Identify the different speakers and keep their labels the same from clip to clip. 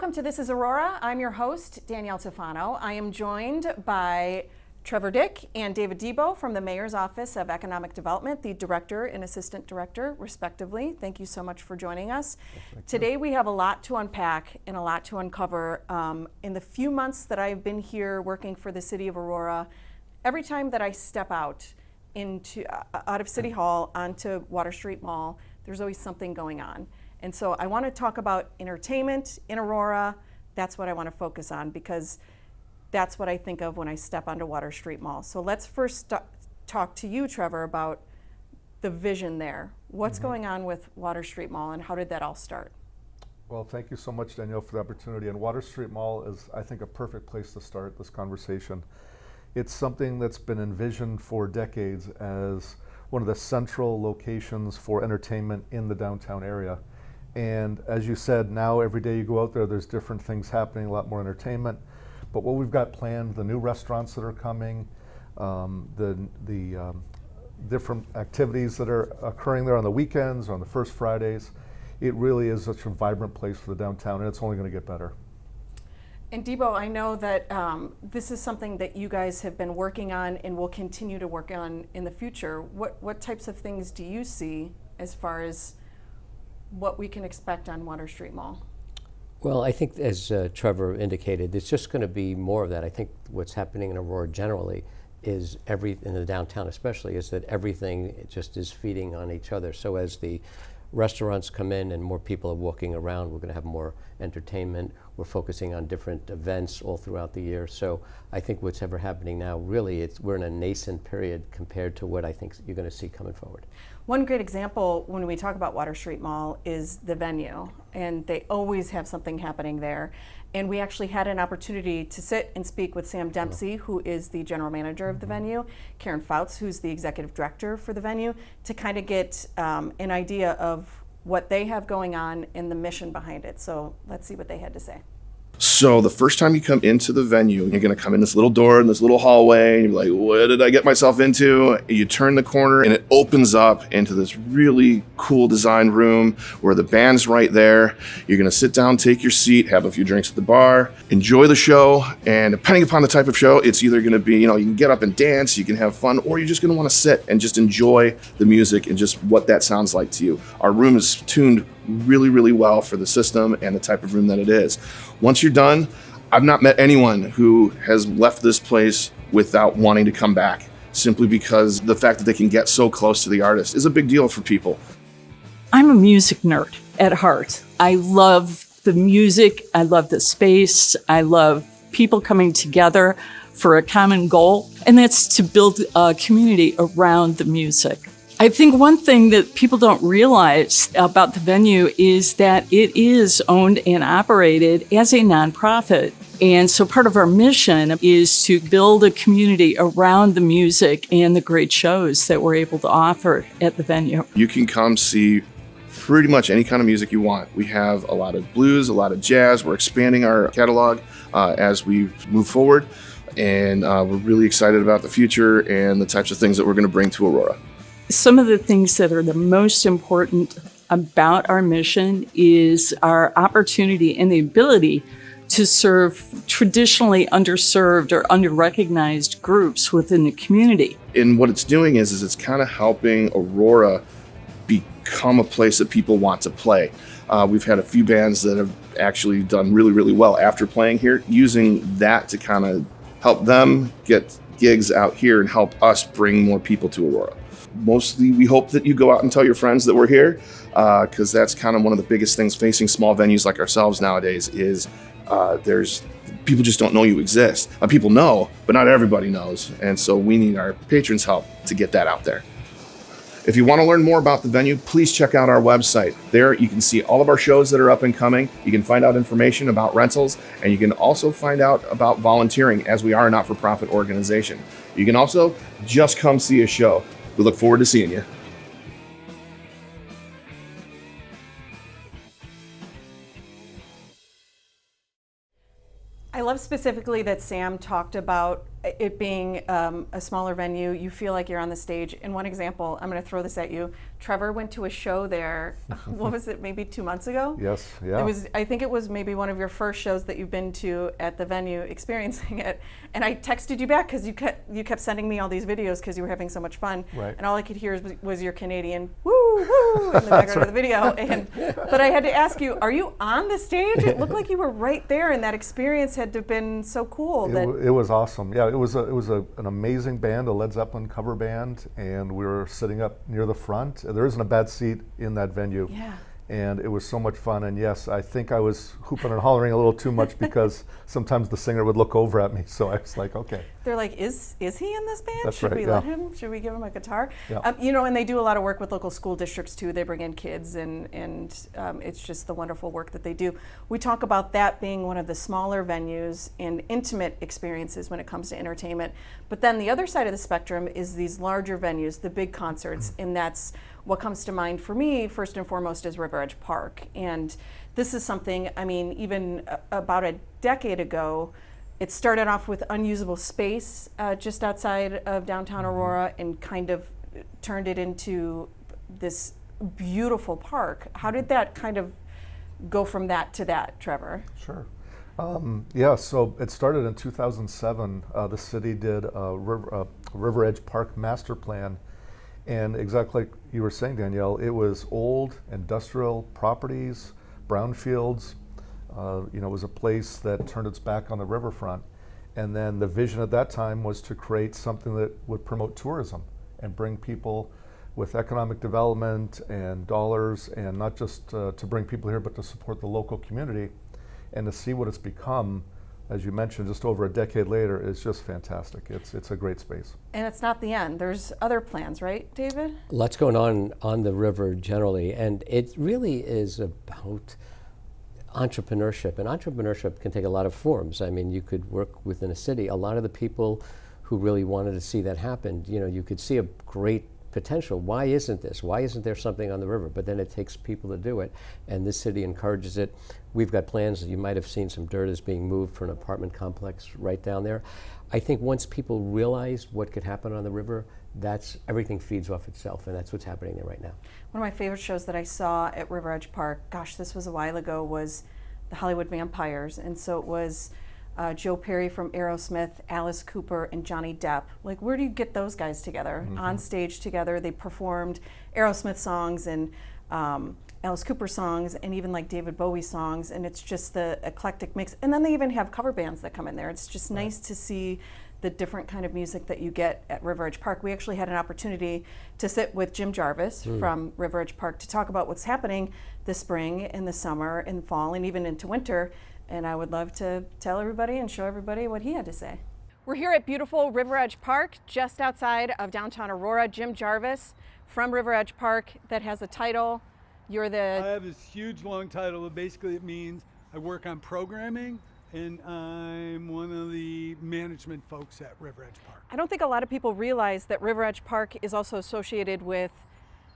Speaker 1: Welcome to This is Aurora. I'm your host, Danielle Tufano. I am joined by Trevor Dick and David Debo from the Mayor's Office of Economic Development, the Director and Assistant Director, respectively. Thank you so much for joining us. Today we have a lot to unpack and a lot to uncover. In the few months that I've been here working for the City of Aurora, every time that I step out of City Hall onto Water Street Mall, there's always something going on. And so I want to talk about entertainment in Aurora. That's what I want to focus on because that's what I think of when I step onto Water Street Mall. So let's first talk to you, Trevor, about the vision there. What's going on with Water Street Mall and how did that all start?
Speaker 2: Well, thank you so much, Danielle, for the opportunity. And Water Street Mall is, I think, a perfect place to start this conversation. It's something that's been envisioned for decades as one of the central locations for entertainment in the downtown area. And as you said, now every day you go out there, there's different things happening, a lot more entertainment. But what we've got planned, the new restaurants that are coming, the different activities that are occurring there on the weekends, on the first Fridays, it really is such a vibrant place for the downtown, and it's only going to get better.
Speaker 1: And Debo, I know that this is something that you guys have been working on and will continue to work on in the future. What types of things do you see as far as what we can expect on Water Street Mall?
Speaker 3: Well, I think as Trevor indicated, it's just going to be more of that. I think what's happening in Aurora generally is in the downtown especially, is that everything just is feeding on each other. So as the restaurants come in and more people are walking around, we're going to have more entertainment. We're focusing on different events all throughout the year. So I think what's ever happening now, really, we're in a nascent period compared to what I think you're going to see coming forward.
Speaker 1: One great example when we talk about Water Street Mall is the venue, and they always have something happening there. And we actually had an opportunity to sit and speak with Sam Dempsey, who is the general manager of the venue, Karen Fouts, who's the executive director for the venue, to kind of get an idea of what they have going on and the mission behind it. So let's see what they had to say.
Speaker 4: So the first time you come into the venue, you're going to come in this little door in this little hallway, and you're like, what did I get myself into? You turn the corner and it opens up into this really cool design room where the band's right there. You're going to sit down, take your seat, have a few drinks at the bar, enjoy the show. And depending upon the type of show, it's either going to be, you can get up and dance, you can have fun, or you're just going to want to sit and just enjoy the music and just what that sounds like to you. Our room is tuned really, really well for the system and the type of room that it is. Once you're done, I've not met anyone who has left this place without wanting to come back, simply because the fact that they can get so close to the artist is a big deal for people.
Speaker 5: I'm a music nerd at heart. I love the music. I love the space. I love people coming together for a common goal, and that's to build a community around the music. I think one thing that people don't realize about the venue is that it is owned and operated as a nonprofit. And so part of our mission is to build a community around the music and the great shows that we're able to offer at the venue.
Speaker 4: You can come see pretty much any kind of music you want. We have a lot of blues, a lot of jazz. We're expanding our catalog as we move forward. And we're really excited about the future and the types of things that we're going to bring to Aurora.
Speaker 5: Some of the things that are the most important about our mission is our opportunity and the ability to serve traditionally underserved or underrecognized groups within the community.
Speaker 4: And what it's doing is it's kind of helping Aurora become a place that people want to play. We've had a few bands that have actually done really, really well after playing here, using that to kind of help them get gigs out here and help us bring more people to Aurora. Mostly, we hope that you go out and tell your friends that we're here, because that's kind of one of the biggest things facing small venues like ourselves nowadays is there's people just don't know you exist. People know, but not everybody knows. And so we need our patrons' help to get that out there. If you want to learn more about the venue, please check out our website. There you can see all of our shows that are up and coming. You can find out information about rentals, and you can also find out about volunteering, as we are a not-for-profit organization. You can also just come see a show. We look forward to seeing you.
Speaker 1: I love specifically that Sam talked about it being a smaller venue, you feel like you're on the stage. In one example, I'm going to throw this at you. Trevor went to a show there, what was it, maybe 2 months ago?
Speaker 2: Yes, yeah.
Speaker 1: I think it was maybe one of your first shows that you've been to at the venue, experiencing it. And I texted you back because you kept sending me all these videos because you were having so much fun.
Speaker 2: Right.
Speaker 1: And all I could hear was your Canadian woo woo in the background of the video. But I had to ask you, are you on the stage? It looked like you were right there, and that experience had to have been so cool.
Speaker 2: It was awesome. Yeah, it was an amazing band, a Led Zeppelin cover band, and we were sitting up near the front. There isn't a bad seat in that venue.
Speaker 1: Yeah.
Speaker 2: And it was so much fun. And yes, I think I was hooping and hollering a little too much because sometimes the singer would look over at me. So I was like, okay.
Speaker 1: They're like, is he in this band?
Speaker 2: That's
Speaker 1: Should
Speaker 2: right,
Speaker 1: we
Speaker 2: yeah.
Speaker 1: let him? Should we give him a guitar?
Speaker 2: Yeah.
Speaker 1: And they do a lot of work with local school districts too. They bring in kids, and it's just the wonderful work that they do. We talk about that being one of the smaller venues and intimate experiences when it comes to entertainment. But then the other side of the spectrum is these larger venues, the big concerts, and that's what comes to mind for me first and foremost is RiverEdge Park. And this is something, even about a decade ago, it started off with unusable space just outside of downtown Aurora and kind of turned it into this beautiful park. How did that kind of go from that to that, Trevor?
Speaker 2: Sure. Yeah, so it started in 2007. The city did a RiverEdge Park master plan. And exactly like you were saying, Danielle, it was old industrial properties, brownfields. It was a place that turned its back on the riverfront. And then the vision at that time was to create something that would promote tourism and bring people with economic development and dollars, and not just to bring people here, but to support the local community. And to see what it's become, as you mentioned, just over a decade later, is just fantastic. It's a great space.
Speaker 1: And it's not the end. There's other plans, right, David?
Speaker 3: Lots going on the river generally, and it really is about entrepreneurship. And entrepreneurship can take a lot of forms. You could work within a city. A lot of the people who really wanted to see that happen, you could see a great potential. Why isn't this? Why isn't there something on the river? But then it takes people to do it, and this city encourages it. We've got plans. You might have seen some dirt is being moved for an apartment complex right down there. I think once people realize what could happen on the river, everything feeds off itself, and that's what's happening there right now.
Speaker 1: One of my favorite shows that I saw at RiverEdge Park, gosh, this was a while ago, was the Hollywood Vampires. And so it was Joe Perry from Aerosmith, Alice Cooper, and Johnny Depp. Like, where do you get those guys together? Mm-hmm. On stage together. They performed Aerosmith songs and Alice Cooper songs, and even like David Bowie songs, and it's just the eclectic mix. And then they even have cover bands that come in there. It's just nice to see the different kind of music that you get at RiverEdge Park. We actually had an opportunity to sit with Jim Jarvis from RiverEdge Park to talk about what's happening this spring, in the summer, in fall, and even into winter. And I would love to tell everybody and show everybody what he had to say. We're here at beautiful RiverEdge Park, just outside of downtown Aurora. Jim Jarvis from RiverEdge Park, that has a title. I
Speaker 6: have this huge long title, but basically it means I work on programming, and I'm one of the management folks at RiverEdge Park.
Speaker 1: I don't think a lot of people realize that RiverEdge Park is also associated with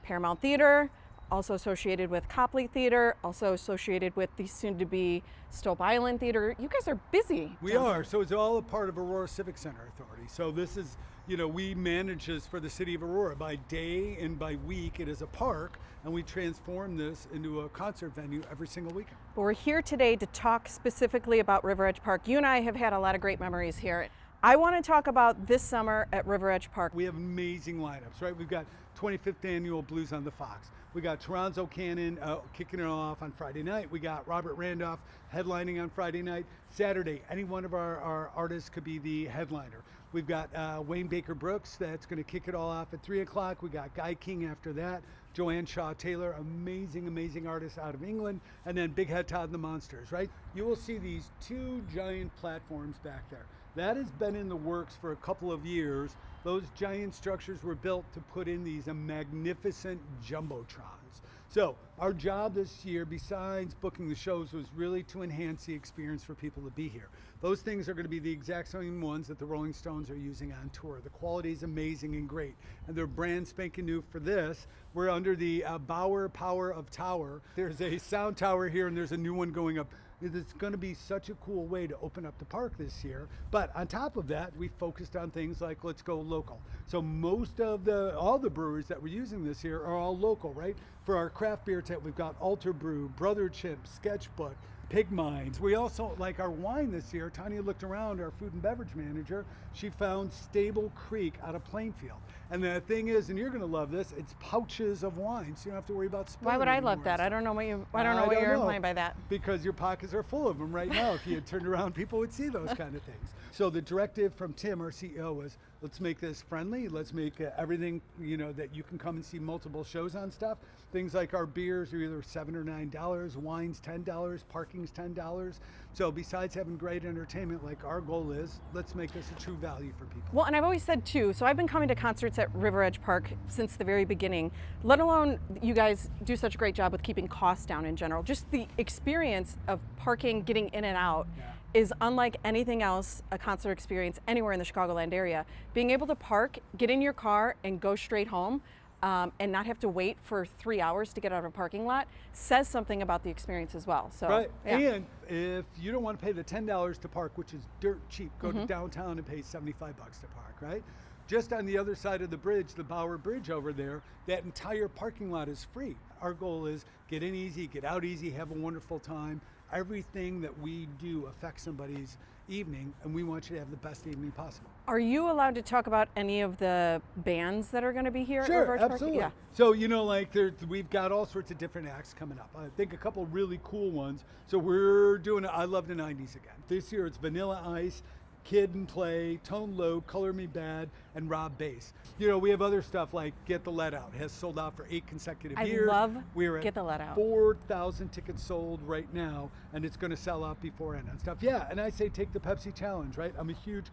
Speaker 1: Paramount Theatre, also associated with Copley Theatre, also associated with the soon-to-be Stolp Island Theatre. You guys are busy.
Speaker 6: We are. So it's all a part of Aurora Civic Center Authority. So this is, we manage this for the city of Aurora. By day and by week, it is a park, and we transform this into a concert venue every single weekend.
Speaker 1: But we're here today to talk specifically about RiverEdge Park. You and I have had a lot of great memories here. I want to talk about this summer at RiverEdge Park.
Speaker 6: We have amazing lineups, right? We've got 25th annual Blues on the Fox. We got Toronzo Cannon kicking it off on Friday night. We got Robert Randolph headlining on Friday night. Saturday, any one of our artists could be the headliner. We've got Wayne Baker Brooks that's going to kick it all off at 3 o'clock. We got Guy King after that. Joanne Shaw Taylor, amazing artist out of England. And then Big Head Todd and the Monsters, right? You will see these two giant platforms back there. That has been in the works for a couple of years. Those giant structures were built to put in these magnificent jumbotrons. So our job this year, besides booking the shows, was really to enhance the experience for people to be here. Those things are going to be the exact same ones that the Rolling Stones are using on tour. The quality is amazing and great, and they're brand spanking new for this. We're under the Bauer Power of Tower. There's a sound tower here, and there's a new one going up It's going to be such a cool way to open up the park this year. But on top of that, we focused on things like Let's Go Local. So most of all the breweries that we're using this year are all local, right? For our craft beer tent, we've got Alter Brew, Brother Chimp, Sketchbook, Pig Minds. We also, like our wine this year, Tanya looked around, our food and beverage manager, she found Stable Creek out of Plainfield. And the thing is, and you're going to love this, it's pouches of wine, so you don't have to worry about spilling.
Speaker 1: Why would I
Speaker 6: anymore.
Speaker 1: love that? I don't know what you're implying by that.
Speaker 6: Because your pockets are full of them right now. If you had turned around, people would see those kind of things. So the directive from Tim, our CEO, was let's make this friendly. Let's make everything, that you can come and see multiple shows on stuff. Things like our beers are either $7 or $9, wine's $10, parking's $10. So besides having great entertainment, like our goal is, let's make this a true value for people.
Speaker 1: Well, and I've always said too, so I've been coming to concerts at RiverEdge Park since the very beginning, let alone you guys do such a great job with keeping costs down in general. Just the experience of parking, getting in and out, is unlike anything else, a concert experience anywhere in the Chicagoland area. Being able to park, get in your car, and go straight home, and not have to wait for 3 hours to get out of a parking lot says something about the experience as well. So,
Speaker 6: right.
Speaker 1: Yeah.
Speaker 6: And if you don't want to pay the $10 to park, which is dirt cheap, go to downtown and pay $75 to park, right? Just on the other side of the bridge, the Bower Bridge over there, that entire parking lot is free. Our goal is get in easy, get out easy, have a wonderful time. Everything that we do affects somebody's evening, and we want you to have the best evening possible.
Speaker 1: Are you allowed to talk about any of the bands that are going to be here
Speaker 6: Sure,
Speaker 1: at RiverEdge Park?
Speaker 6: absolutely.
Speaker 1: Yeah.
Speaker 6: So, we've got all sorts of different acts coming up. I think a couple really cool ones. So we're doing I Love the 90s again. This year it's Vanilla Ice, Kid and Play, Tone Low, Color Me Bad, and Rob Bass. We have other stuff like Get the Let Out. It has sold out for 8 consecutive years.
Speaker 1: I love
Speaker 6: We're at
Speaker 1: Get the Let Out.
Speaker 6: 4,000 tickets sold right now, and it's going to sell out before end and stuff. Yeah, and I say take the Pepsi Challenge, right? I'm a huge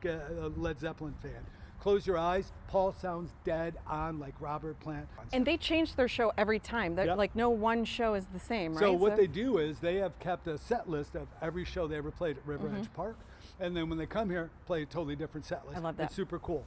Speaker 6: Led Zeppelin fan. Close your eyes. Paul sounds dead on like Robert Plant.
Speaker 1: And they change their show every time.
Speaker 6: Yep.
Speaker 1: Like no one show is the same, right?
Speaker 6: So what they do is they have kept a set list of every show they ever played at RiverEdge Park. And then when they come here, play a totally different set list.
Speaker 1: I love that.
Speaker 6: It's super cool.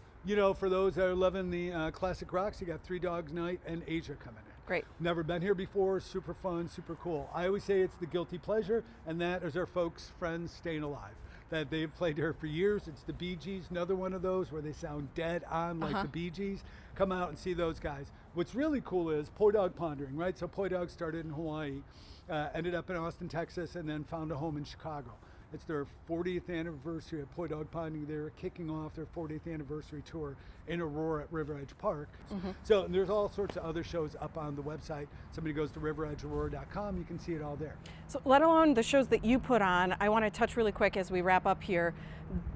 Speaker 6: For those that are loving the classic rocks, you got Three Dogs Night and Asia coming in.
Speaker 1: Great.
Speaker 6: Never been here before, super fun, super cool. I always say it's the guilty pleasure, and that is our folks, friends, Staying Alive. That they've played here for years. It's the Bee Gees, another one of those where they sound dead on like the Bee Gees. Come out and see those guys. What's really cool is Poi Dog Pondering, right? So Poi Dog started in Hawaii, ended up in Austin, Texas, and then found a home in Chicago. It's their 40th anniversary of Poi Dog Ponding. They're kicking off their 40th anniversary tour in Aurora at RiverEdge Park. So there's all sorts of other shows up on the website. Somebody goes to riveredgeaurora.com, you can see it all there.
Speaker 1: So let alone the shows that you put on, I want to touch really quick as we wrap up here.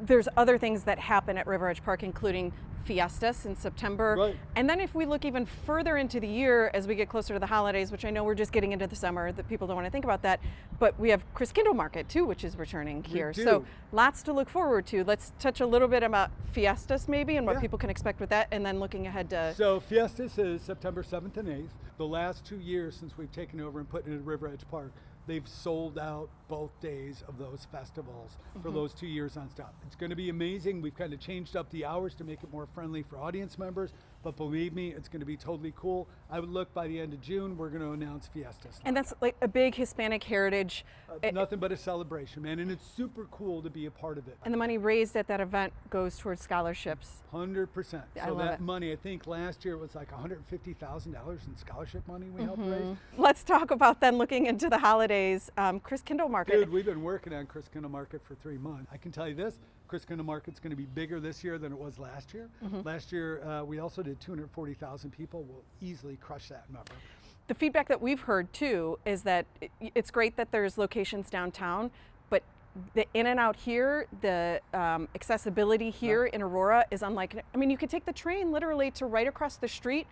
Speaker 1: There's other things that happen at RiverEdge Park, including Fiestas in September.
Speaker 6: Right.
Speaker 1: And then if we look even further into the year as we get closer to the holidays, which I know we're just getting into the summer, that people don't want to think about that, but we have Chris Kindle Market too, which is returning here.
Speaker 6: do.
Speaker 1: So lots to look forward to. Let's touch a little bit about Fiestas maybe and what people can expect with that, and then looking ahead to...
Speaker 6: So Fiestas is September 7th and 8th. The last 2 years since we've taken over and put it at RiverEdge Park, they've sold out both days of those festivals for those 2 years on stop. It's going to be amazing. We've kind of changed up the hours to make it more friendly for audience members, but believe me, it's going to be totally cool. I would look by the end of June, we're going to announce Fiestas.
Speaker 1: And that's like a big Hispanic heritage.
Speaker 6: Nothing but a celebration, man, and it's super cool to be a part of it.
Speaker 1: And the money raised at that event goes towards scholarships.
Speaker 6: 100%.
Speaker 1: I
Speaker 6: So
Speaker 1: love
Speaker 6: that
Speaker 1: it.
Speaker 6: money, I think last year it was like $150,000 in scholarship money we helped raise.
Speaker 1: Let's talk about then looking into the holidays. Chris Kindle Market.
Speaker 6: Dude, we've been working on Chris Kindle Market for 3 months. I can tell you this, Chris Kindle Market's going to be bigger this year than it was last year. Last year, we also did 240,000 people. We'll easily crush that number.
Speaker 1: The feedback that we've heard too is that it's great that there's locations downtown, but the in and out here, the accessibility here in Aurora is unlike, I mean, you could take the train literally to right across the street,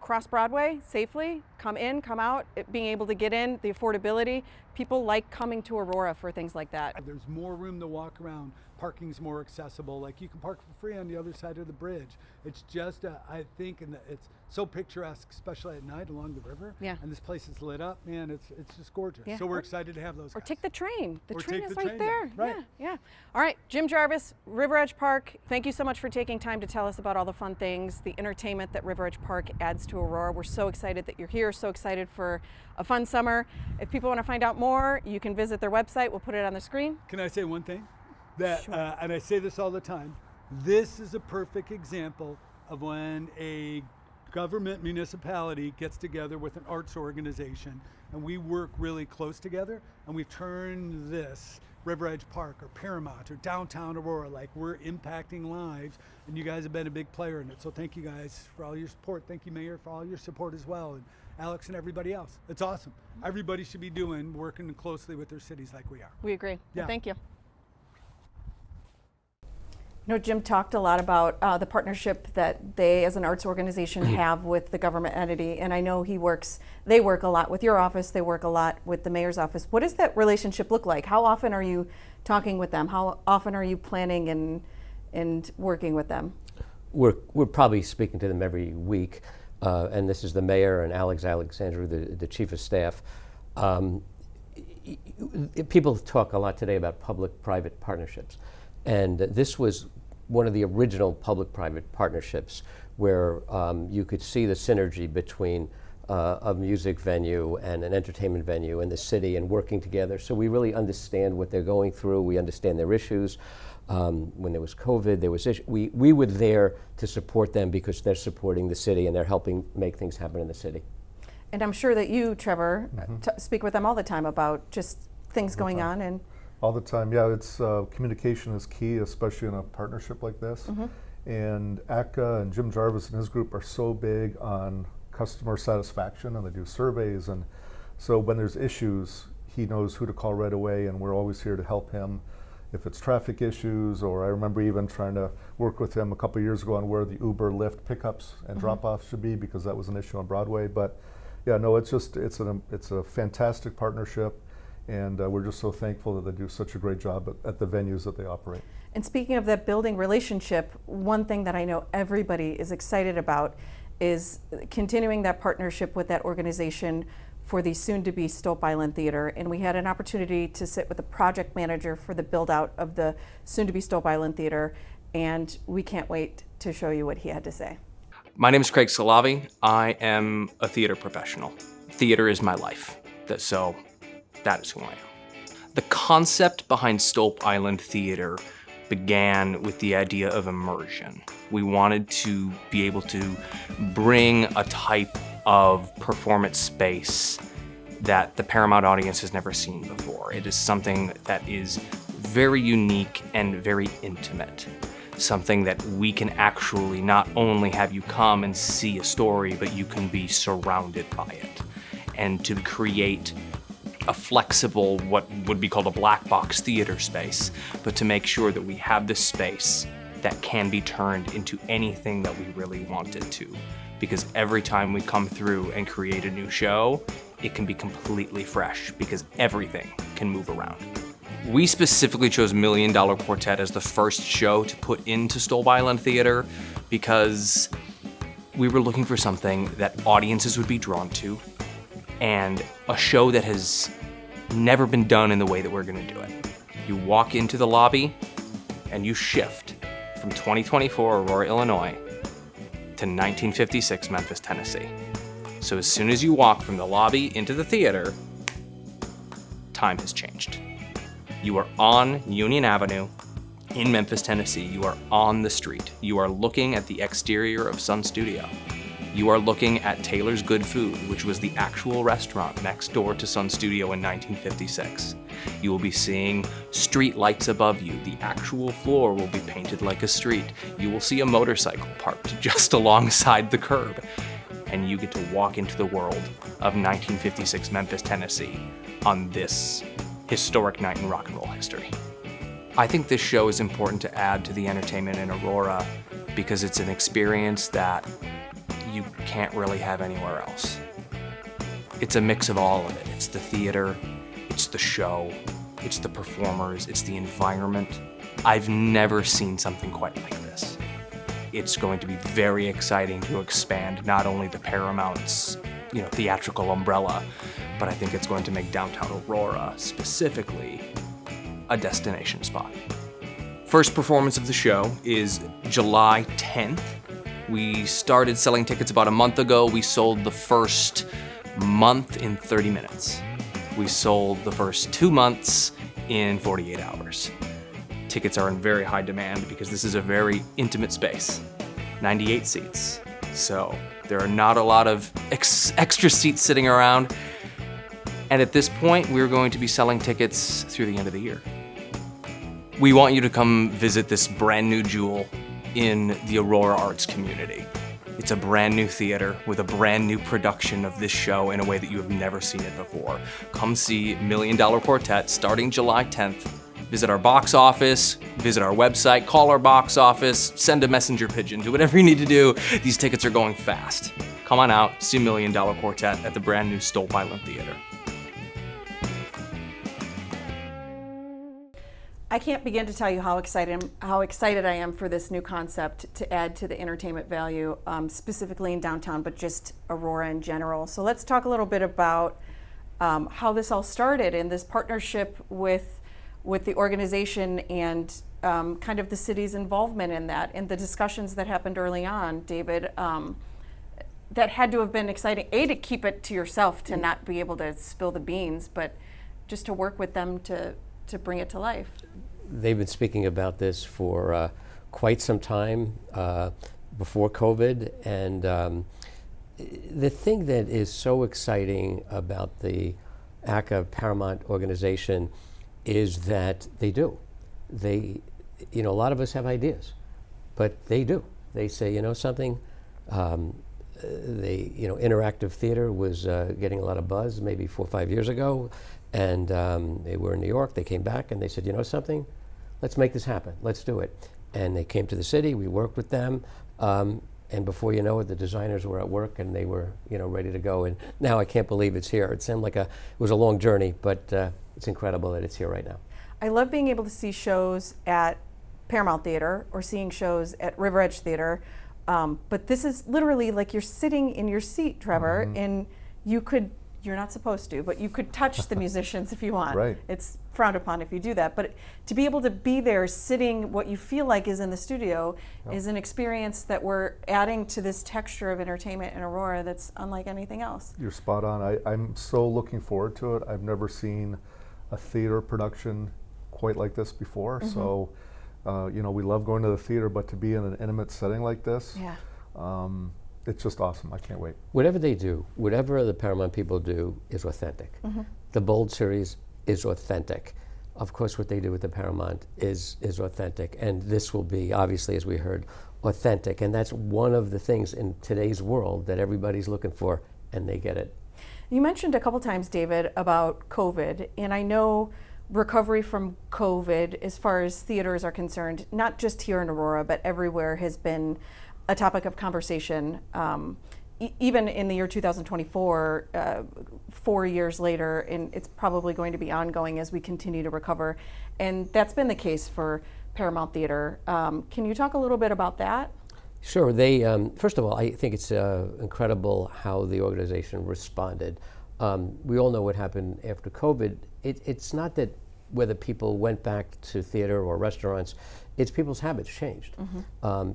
Speaker 1: cross Broadway safely, come in, come out, being able to get in, the affordability. People like coming to Aurora for things like that.
Speaker 6: There's more room to walk around, parking's more accessible. Like you can park for free on the other side of the bridge. It's just, I think, it's so picturesque, especially at night along the river.
Speaker 1: Yeah.
Speaker 6: And this place is lit up, man. It's just gorgeous.
Speaker 1: Yeah.
Speaker 6: So we're excited to have those.
Speaker 1: Or
Speaker 6: guys.
Speaker 1: take the train. The
Speaker 6: Or
Speaker 1: train
Speaker 6: take
Speaker 1: is
Speaker 6: the
Speaker 1: right
Speaker 6: train
Speaker 1: there.
Speaker 6: down. Right.
Speaker 1: Yeah. All right, Jim Jarvis, RiverEdge Park. Thank you so much for taking time to tell us about all the fun things, the entertainment that RiverEdge Park adds to Aurora. We're so excited that you're here. So excited for a fun summer. If people want to find out more, you can visit their website. We'll put it on the screen.
Speaker 6: Can I say one thing? That,
Speaker 1: Sure.
Speaker 6: and I say this all the time, this is a perfect example of when a government municipality gets together with an arts organization and we work really close together, and we've turned this RiverEdge Park or Paramount or downtown Aurora, like we're impacting lives, and you guys have been a big player in it. So thank you guys for all your support. Thank you, Mayor, for all your support as well, and Alex and everybody else. It's awesome. Everybody should be working closely with their cities like we are.
Speaker 1: We agree.
Speaker 6: Yeah.
Speaker 1: Thank you. You know, Jim talked a lot about the partnership that they, as an arts organization, have with the government entity, and I know they work a lot with your office, they work a lot with the mayor's office. What does that relationship look like? How often are you talking with them? How often are you planning and working with them?
Speaker 3: We're probably speaking to them every week, and this is the mayor and Alex Alexandru, the chief of staff. People talk a lot today about public-private partnerships, and this was one of the original public-private partnerships where you could see the synergy between a music venue and an entertainment venue and the city and working together. So we really understand what they're going through. We understand their issues. When there was COVID, there was we were there to support them because they're supporting the city and they're helping make things happen in the city.
Speaker 1: And I'm sure that you, Trevor, speak with them all the time about just things going on. And
Speaker 2: all the time, yeah. It's communication is key, especially in a partnership like this. And ACCA and Jim Jarvis and his group are so big on customer satisfaction, and they do surveys. And so when there's issues, he knows who to call right away, and we're always here to help him. If it's traffic issues, or I remember even trying to work with him a couple years ago on where the Uber Lyft pickups and drop-offs should be, because that was an issue on Broadway. But yeah, no, it's a fantastic partnership. And we're just so thankful that they do such a great job at the venues that they operate.
Speaker 1: And speaking of that building relationship, one thing that I know everybody is excited about is continuing that partnership with that organization for the soon-to-be Stolp Island Theatre. And we had an opportunity to sit with the project manager for the build-out of the soon-to-be Stolp Island Theatre, and we can't wait to show you what he had to say.
Speaker 7: My name is Craig Salavi. I am a theater professional. Theater is my life, so that is who I am. The concept behind Stolp Island Theatre began with the idea of immersion. We wanted to be able to bring a type of performance space that the Paramount audience has never seen before. It is something that is very unique and very intimate. Something that we can actually not only have you come and see a story, but you can be surrounded by it. And to create a flexible, what would be called a black box theater space, but to make sure that we have this space that can be turned into anything that we really want it to. Because every time we come through and create a new show, it can be completely fresh because everything can move around. We specifically chose $1 Million Quartet as the first show to put into Stolp Island Theatre because we were looking for something that audiences would be drawn to, and a show that has never been done in the way that we're gonna do it. You walk into the lobby and you shift from 2024 Aurora, Illinois to 1956 Memphis, Tennessee. So as soon as you walk from the lobby into the theater, time has changed. You are on Union Avenue in Memphis, Tennessee. You are on the street. You are looking at the exterior of Sun Studio. You are looking at Taylor's Good Food, which was the actual restaurant next door to Sun Studio in 1956. You will be seeing street lights above you. The actual floor will be painted like a street. You will see a motorcycle parked just alongside the curb. And you get to walk into the world of 1956 Memphis, Tennessee on this historic night in rock and roll history. I think this show is important to add to the entertainment in Aurora because it's an experience that you can't really have anywhere else. It's a mix of all of it. It's the theater, it's the show, it's the performers, it's the environment, I've never seen something quite like this. It's going to be very exciting to expand not only the Paramount's theatrical umbrella, but I think it's going to make downtown Aurora specifically a destination spot. First performance of the show is July 10th. We started selling tickets about a month ago. We sold the first month in 30 minutes. We sold the first 2 months in 48 hours. Tickets are in very high demand because this is a very intimate space, 98 seats. So there are not a lot of extra seats sitting around. And at this point, we're going to be selling tickets through the end of the year. We want you to come visit this brand new jewel in the Aurora arts community. It's a brand new theater with a brand new production of this show in a way that you have never seen it before. Come see $1 Million Quartet starting July 10th. Visit our box office, visit our website, call our box office, send a messenger pigeon, do whatever you need to do. These tickets are going fast. Come on out, see $1 Million Quartet at the brand new Stolp Island Theatre.
Speaker 1: I can't begin to tell you how excited I am for this new concept to add to the entertainment value, specifically in downtown, but just Aurora in general. So let's talk a little bit about how this all started and this partnership with the organization and kind of the city's involvement in that, and the discussions that happened early on, David. That had to have been exciting, to keep it to yourself, to not be able to spill the beans, but just to work with them to bring it to life.
Speaker 3: They've been speaking about this for quite some time before COVID, and the thing that is so exciting about the ACA Paramount organization is that they do. A lot of us have ideas, but they do. They say, something, interactive theater was getting a lot of buzz maybe 4 or 5 years ago. And they were in New York. They came back and they said, something? Let's make this happen. Let's do it. And they came to the city. We worked with them. And before you know it, the designers were at work and they were, ready to go. And now I can't believe it's here. It seemed like it was a long journey, but it's incredible that it's here right now.
Speaker 1: I love being able to see shows at Paramount Theatre or seeing shows at RiverEdge Theatre. But this is literally like you're sitting in your seat, Trevor, and you're not supposed to, but you could touch the musicians if you want.
Speaker 2: Right.
Speaker 1: It's frowned upon if you do that. But to be able to be there sitting what you feel like is in the studio is an experience that we're adding to this texture of entertainment in Aurora that's unlike anything else.
Speaker 2: You're spot on. I'm so looking forward to it. I've never seen a theater production quite like this before. So, we love going to the theater, but to be in an intimate setting like this, it's just awesome. I can't wait.
Speaker 3: Whatever they do, whatever the Paramount people do is authentic. The Bold series is authentic. Of course, what they do with the Paramount is authentic. And this will be, obviously, as we heard, authentic. And that's one of the things in today's world that everybody's looking for, and they get it.
Speaker 1: You mentioned a couple times, David, about COVID. And I know recovery from COVID, as far as theaters are concerned, not just here in Aurora, but everywhere, has been a topic of conversation. Even in the year 2024, 4 years later, and it's probably going to be ongoing as we continue to recover. And that's been the case for Paramount Theatre. Can you talk a little bit about that?
Speaker 3: Sure. They first of all, I think it's incredible how the organization responded. We all know what happened after COVID. It's not that whether people went back to theater or restaurants, it's people's habits changed.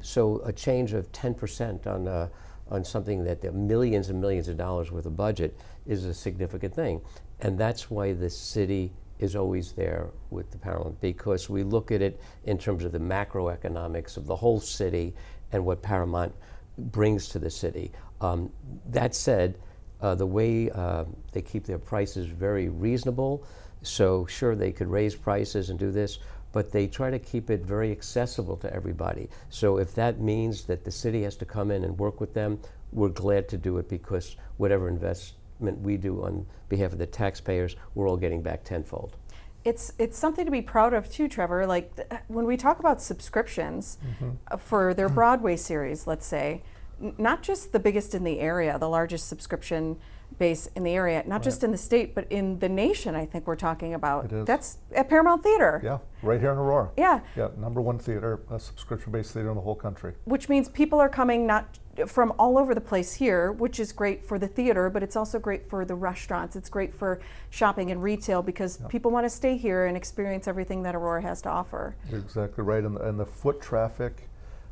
Speaker 3: So a change of 10% on something that millions and millions of dollars worth of budget is a significant thing. And that's why the city is always there with the Paramount, because we look at it in terms of the macroeconomics of the whole city and what Paramount brings to the city. That said, the way they keep their prices very reasonable, so sure they could raise prices and do this, but they try to keep it very accessible to everybody. So if that means that the city has to come in and work with them, we're glad to do it, because whatever investment we do on behalf of the taxpayers, we're all getting back tenfold.
Speaker 1: It's something to be proud of too, Trevor. Like when we talk about subscriptions for their Broadway series, let's say, not just the biggest in the area, the largest subscription base in the area, not just in the state, but in the nation. I think we're talking about.
Speaker 2: It is.
Speaker 1: That's at Paramount Theatre.
Speaker 2: Yeah, right here in Aurora.
Speaker 1: Yeah.
Speaker 2: Yeah, #1 theater, a subscription-based theater in the whole country.
Speaker 1: Which means people are coming not from all over the place here, which is great for the theater, but it's also great for the restaurants. It's great for shopping and retail because people want to stay here and experience everything that Aurora has to offer.
Speaker 2: You're exactly right, and the foot traffic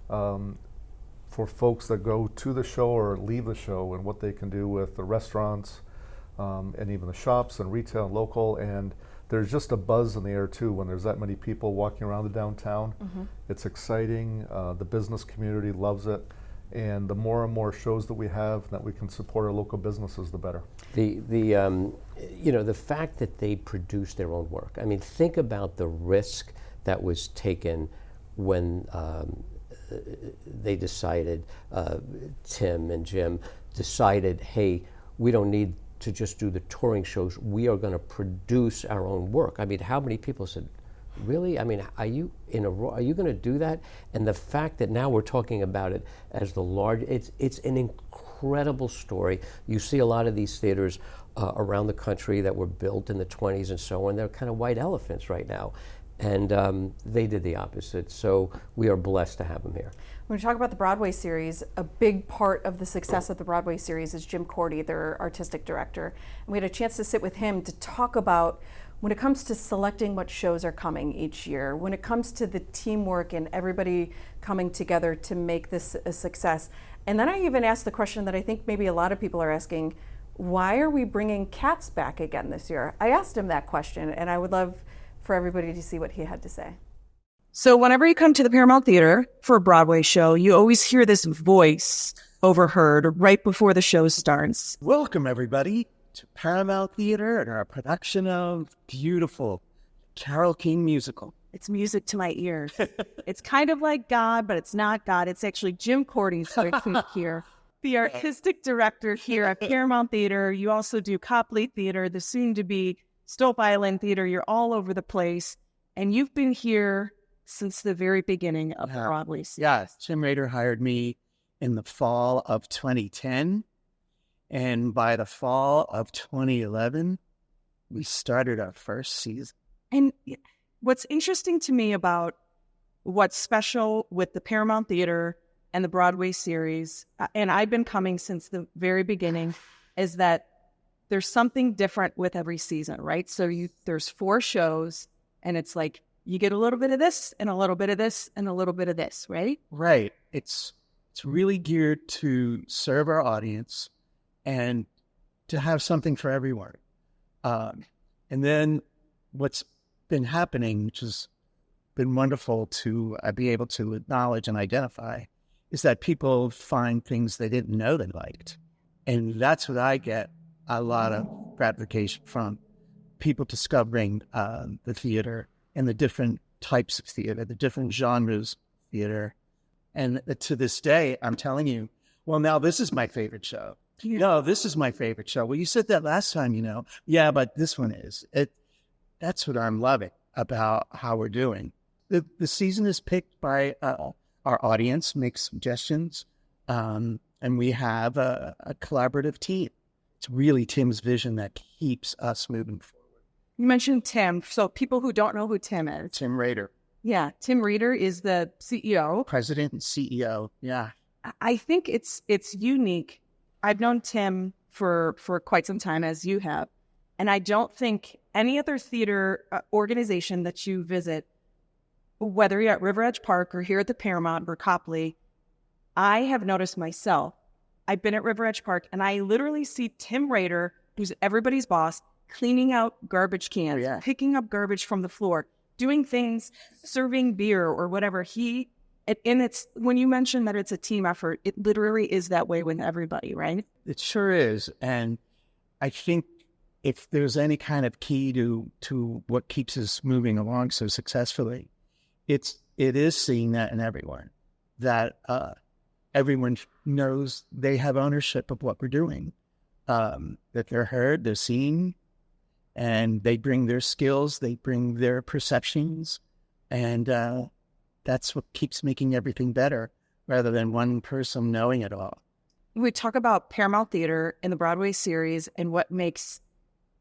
Speaker 2: for folks that go to the show or leave the show, and what they can do with the restaurants and even the shops and retail and local. And there's just a buzz in the air too when there's that many people walking around the downtown. It's exciting. The business community loves it. And the more and more shows that we have that we can support our local businesses, the better.
Speaker 3: The fact that they produce their own work. I mean, think about the risk that was taken when they decided, Tim and Jim decided, hey, we don't need to just do the touring shows. We are going to produce our own work. I mean, how many people said, really? I mean, are you going to do that? And the fact that now we're talking about it as the large, it's an incredible story. You see a lot of these theaters around the country that were built in the 20s and so on. They're kind of white elephants right now. And they did the opposite. So we are blessed to have them here.
Speaker 1: When we talk about the Broadway series, a big part of the success of the Broadway series is Jim Cordy, their artistic director. And we had a chance to sit with him to talk about when it comes to selecting what shows are coming each year, when it comes to the teamwork and everybody coming together to make this a success. And then I even asked the question that I think maybe a lot of people are asking, why are we bringing Cats back again this year? I asked him that question, and I would love for everybody to see what he had to say.
Speaker 8: So whenever you come to the Paramount Theatre for a Broadway show, you always hear this voice overheard right before the show starts.
Speaker 9: Welcome, everybody, to Paramount Theatre and our production of beautiful Carole King musical.
Speaker 8: It's music to my ears. It's kind of like God, but it's not God. It's actually Jim Cordy's voice here. The artistic director here at Paramount Theatre. You also do Copley Theatre, the soon-to-be Stolp Island Theatre. You're all over the place. And you've been here since the very beginning of Broadway.
Speaker 9: Yes, Tim Rader hired me in the fall of 2010. And by the fall of 2011, we started our first season.
Speaker 8: And what's interesting to me about what's special with the Paramount Theatre and the Broadway series, and I've been coming since the very beginning, is that there's something different with every season, right? So there's 4 shows, and it's like you get a little bit of this, and a little bit of this, and a little bit of this, right?
Speaker 9: Right. It's really geared to serve our audience and to have something for everyone. And then what's been happening, which has been wonderful to be able to acknowledge and identify, is that people find things they didn't know they liked. And that's what I get a lot of gratification from, people discovering the theater and the different types of theater, the different genres of theater. And to this day, I'm telling you, well, now this is my favorite show. No, this is my favorite show. Well, you said that last time, Yeah, but this one is. That's what I'm loving about how we're doing. The season is picked by our audience, makes suggestions, and we have a collaborative team. It's really Tim's vision that keeps us moving forward.
Speaker 8: You mentioned Tim. So people who don't know who Tim is.
Speaker 9: Tim Rader.
Speaker 8: Yeah, Tim Rader is the CEO.
Speaker 9: President and CEO, yeah.
Speaker 8: I think it's unique. I've known Tim for quite some time, as you have, and I don't think any other theater organization that you visit, whether you're at RiverEdge Park or here at the Paramount or Copley, I have noticed myself, I've been at RiverEdge Park, and I literally see Tim Rader, who's everybody's boss, cleaning out garbage cans, picking up garbage from the floor, doing things, serving beer or whatever. And it's, when you mention that it's a team effort, it literally is that way with everybody, right?
Speaker 9: It sure is. And I think if there's any kind of key to what keeps us moving along so successfully, it is seeing that in everyone, that everyone knows they have ownership of what we're doing, that they're heard, they're seen, and they bring their skills, they bring their perceptions, and that's what keeps making everything better, rather than one person knowing it all.
Speaker 8: we talk about Paramount Theater and the Broadway series and what makes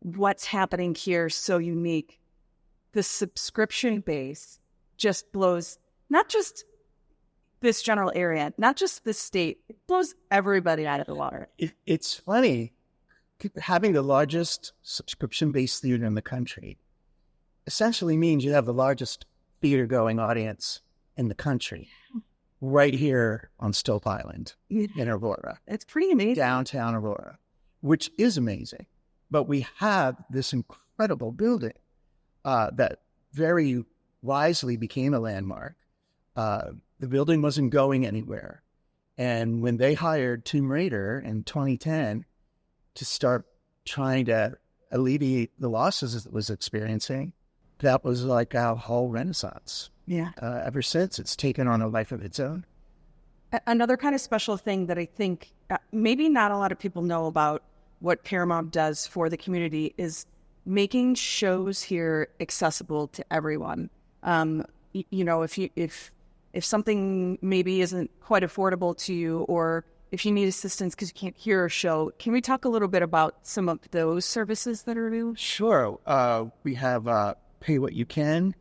Speaker 8: what's happening here so unique. The subscription base just blows not just this general area, not just the state, it blows everybody out of the water.
Speaker 9: It's funny, having the largest subscription-based theater in the country essentially means you have the largest theater-going audience in the country right here on Stolp Island in Aurora.
Speaker 8: It's pretty amazing.
Speaker 9: Downtown Aurora, which is amazing. But we have this incredible building that very wisely became a landmark. The building wasn't going anywhere. And when they hired Tim Rader in 2010 to start trying to alleviate the losses it was experiencing, that was like our whole renaissance.
Speaker 8: Yeah.
Speaker 9: Ever since, it's taken on a life of its own.
Speaker 8: Another kind of special thing that I think maybe not a lot of people know about what Paramount does for the community is making shows here accessible to everyone. You know, if something maybe isn't quite affordable to you, or if you need assistance because you can't hear a show, can we talk a little bit about some of those services that are available?
Speaker 9: Sure. We have Pay What You Can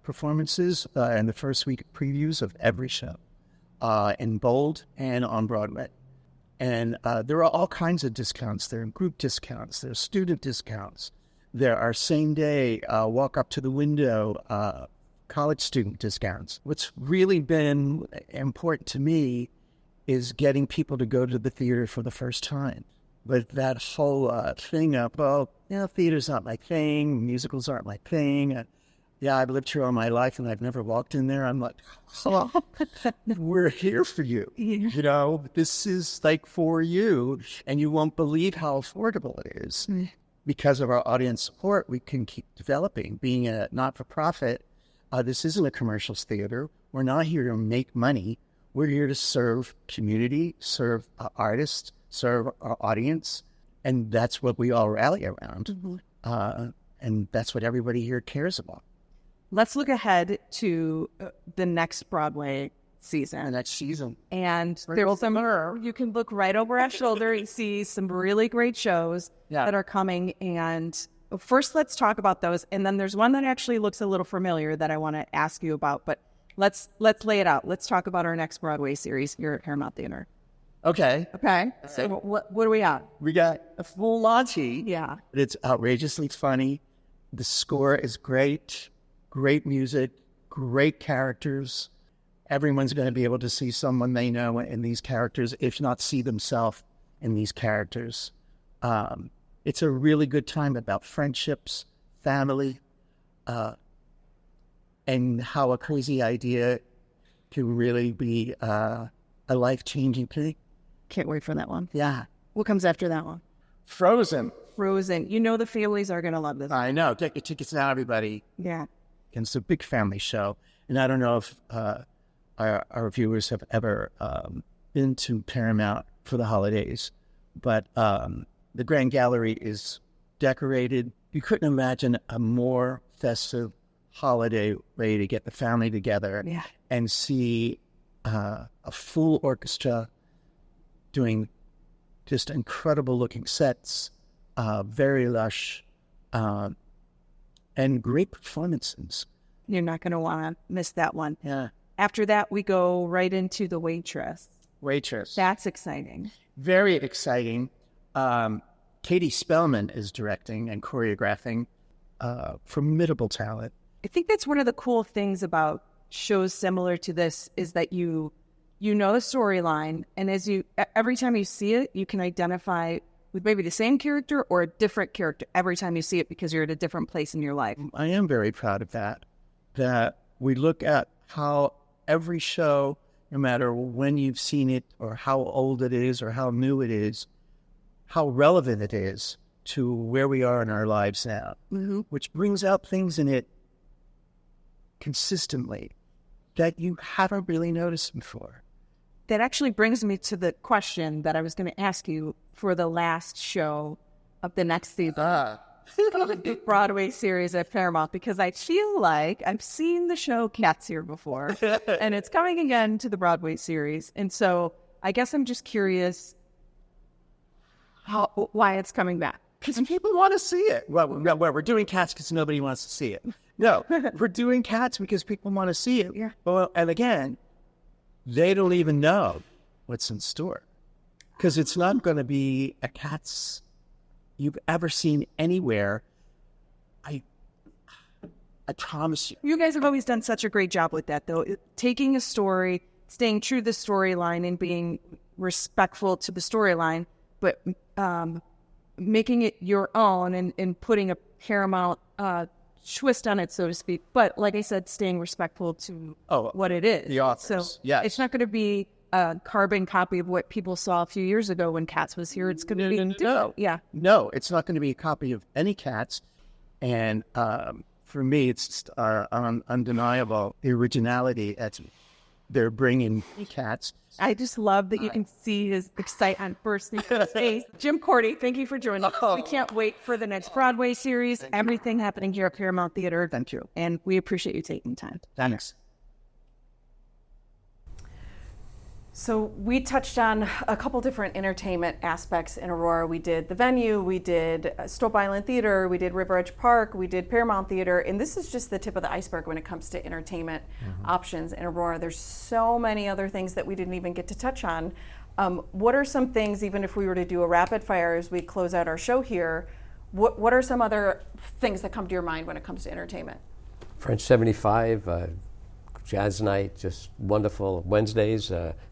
Speaker 9: performances in the first week previews of every show in Bold and on Broadway. And there are all kinds of discounts. There are group discounts. There are student discounts. There are same-day walk up to the window college student discounts. What's really been important to me is getting people to go to the theater for the first time. But that whole thing of, well, theater's not my thing, musicals aren't my thing. Yeah, I've lived here all my life and I've never walked in there. I'm like, oh, we're here for you. You know, this is like for you, and you won't believe how affordable it is. Because of our audience support, we can keep developing. Being a not-for-profit, this isn't a commercial theater. We're not here to make money. We're here to serve community, serve artists, serve our audience, and that's what we all rally around. And that's what everybody here cares about.
Speaker 8: Let's look ahead to the next Broadway season.
Speaker 9: The next season.
Speaker 8: And there's some, you can look right over our shoulder and see some really great shows that are coming. And first, let's talk about those. And then there's one that actually looks a little familiar that I want to ask you about. But let's lay it out. Let's talk about our next Broadway series here at Paramount Theatre.
Speaker 9: Okay.
Speaker 8: So what do we got?
Speaker 9: We got a full Monty.
Speaker 8: Yeah.
Speaker 9: It's outrageously funny. The score is great. Great music. Great characters. Everyone's going to be able to see someone they know in these characters, if not see themselves in these characters. It's a really good time about friendships, family, and how a crazy idea can really be a life-changing thing.
Speaker 8: Can't wait for that one.
Speaker 9: Yeah.
Speaker 8: What comes after that one?
Speaker 9: Frozen.
Speaker 8: You know the families are going to love this.
Speaker 9: I know. Get your tickets now, everybody.
Speaker 8: Yeah.
Speaker 9: It's a big family show. And I don't know if our viewers have ever been to Paramount for the holidays, but the Grand Gallery is decorated. You couldn't imagine a more festive holiday way to get the family together and see a full orchestra doing just incredible looking sets, very lush, and great performances.
Speaker 8: You're not going to want to miss that one.
Speaker 9: Yeah.
Speaker 8: After that, we go right into The Waitress. That's exciting.
Speaker 9: Very exciting. Katie Spellman is directing and choreographing. Formidable talent.
Speaker 8: I think that's one of the cool things about shows similar to this is that you know the storyline, and every time you see it, you can identify with maybe the same character or a different character every time you see it because you're at a different place in your life.
Speaker 9: I am very proud of that we look at how every show, no matter when you've seen it or how old it is or how new it is, how relevant it is to where we are in our lives now, which brings out things in it consistently that you haven't really noticed before.
Speaker 8: That actually brings me to the question that I was going to ask you for the last show of the next season. The Broadway series at Paramount, because I feel like I've seen the show Cats here before, and it's coming again to the Broadway series. And so I guess I'm just curious why it's coming back.
Speaker 9: Because people want to see it. Well, we're doing Cats because nobody wants to see it. No, we're doing Cats because people want to see it.
Speaker 8: Yeah.
Speaker 9: Well, and again, they don't even know what's in store. Because it's not going to be a Cats you've ever seen anywhere. I promise you.
Speaker 8: You guys have always done such a great job with that, though. Taking a story, staying true to the storyline and being respectful to the storyline, but making it your own and putting a Paramount twist on it, so to speak. But like I said, staying respectful to what it is.
Speaker 9: The authors,
Speaker 8: so
Speaker 9: yes.
Speaker 8: It's not going to be a carbon copy of what people saw a few years ago when Cats was here. It's going to be different. Yeah.
Speaker 9: No, it's not going to be a copy of any Cats. And for me, it's just undeniable the originality that they're bringing Cats.
Speaker 8: I just love that you can see his excitement bursting in his face. Jim Cordy, thank you for joining us. We can't wait for the next Broadway series. Everything happening here at Paramount Theatre.
Speaker 9: Thank you.
Speaker 8: And we appreciate you taking time.
Speaker 9: Thanks.
Speaker 1: So we touched on a couple different entertainment aspects in Aurora. We did the venue, we did Stolp Island Theatre, we did RiverEdge Park, we did Paramount Theatre, and this is just the tip of the iceberg when it comes to entertainment options in Aurora. There's so many other things that we didn't even get to touch on. What are some things, even if we were to do a rapid fire as we close out our show here, what are some other things that come to your mind when it comes to entertainment?
Speaker 3: French 75, jazz night, just wonderful. Wednesdays,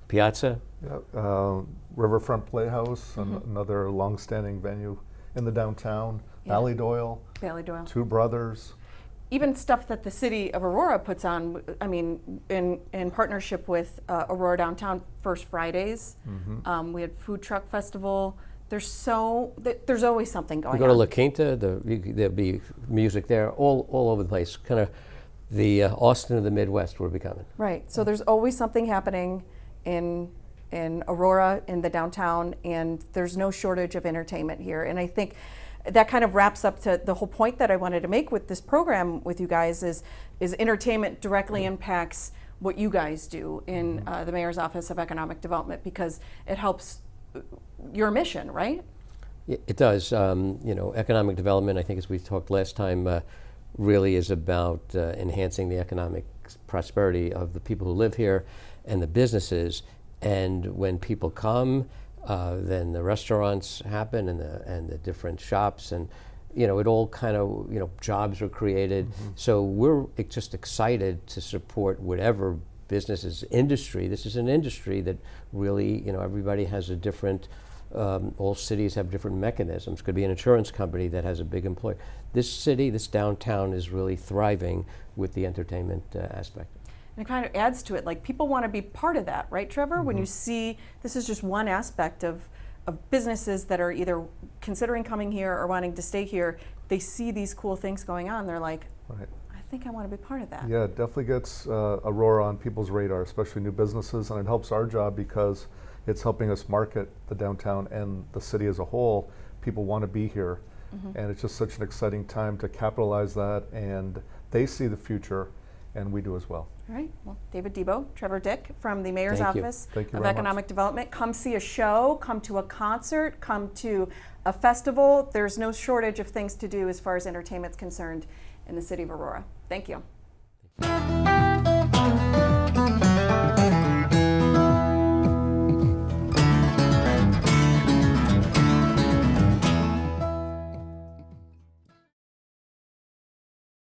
Speaker 3: Piazza.
Speaker 2: Yeah, Riverfront Playhouse, another long-standing venue in the downtown.
Speaker 1: Yeah.
Speaker 2: Ballydoyle, Two Brothers.
Speaker 1: Even stuff that the city of Aurora puts on, I mean, in partnership with Aurora Downtown, First Fridays. We had Food Truck Festival. There's always something going on.
Speaker 3: You go to La Quinta, there'll be music there, all over the place. Kind of the Austin of the Midwest we're becoming.
Speaker 1: Right, so there's always something happening in Aurora, in the downtown, and there's no shortage of entertainment here. And I think that kind of wraps up to the whole point that I wanted to make with this program with you guys is entertainment directly impacts what you guys do in the Mayor's Office of Economic Development, because it helps your mission, right?
Speaker 3: It does. Economic development, I think as we talked last time, really is about enhancing the economic prosperity of the people who live here and the businesses. And when people come, then the restaurants happen and the different shops, and it all kind of jobs are created. So we're just excited to support whatever businesses, industry. This is an industry that really everybody has a different. All cities have different mechanisms. Could be an insurance company that has a big employer. This city, this downtown, is really thriving with the entertainment aspect.
Speaker 1: And it kind of adds to it, like people want to be part of that, right, Trevor? When you see, this is just one aspect of businesses that are either considering coming here or wanting to stay here, they see these cool things going on, they're like,
Speaker 2: Right.
Speaker 1: I think I want to be part of that.
Speaker 2: Yeah, it definitely gets Aurora on people's radar, especially new businesses, and it helps our job because it's helping us market the downtown and the city as a whole. People want to be here, and it's just such an exciting time to capitalize that, and they see the future, and we do as well.
Speaker 1: All right, well, David Debo, Trevor Dick from the Mayor's
Speaker 3: Thank you.
Speaker 1: Office
Speaker 2: Thank you
Speaker 1: of
Speaker 2: very
Speaker 1: Economic
Speaker 2: much.
Speaker 1: Development. Come see a show, come to a concert, come to a festival. There's no shortage of things to do as far as entertainment's concerned in the city of Aurora. Thank you.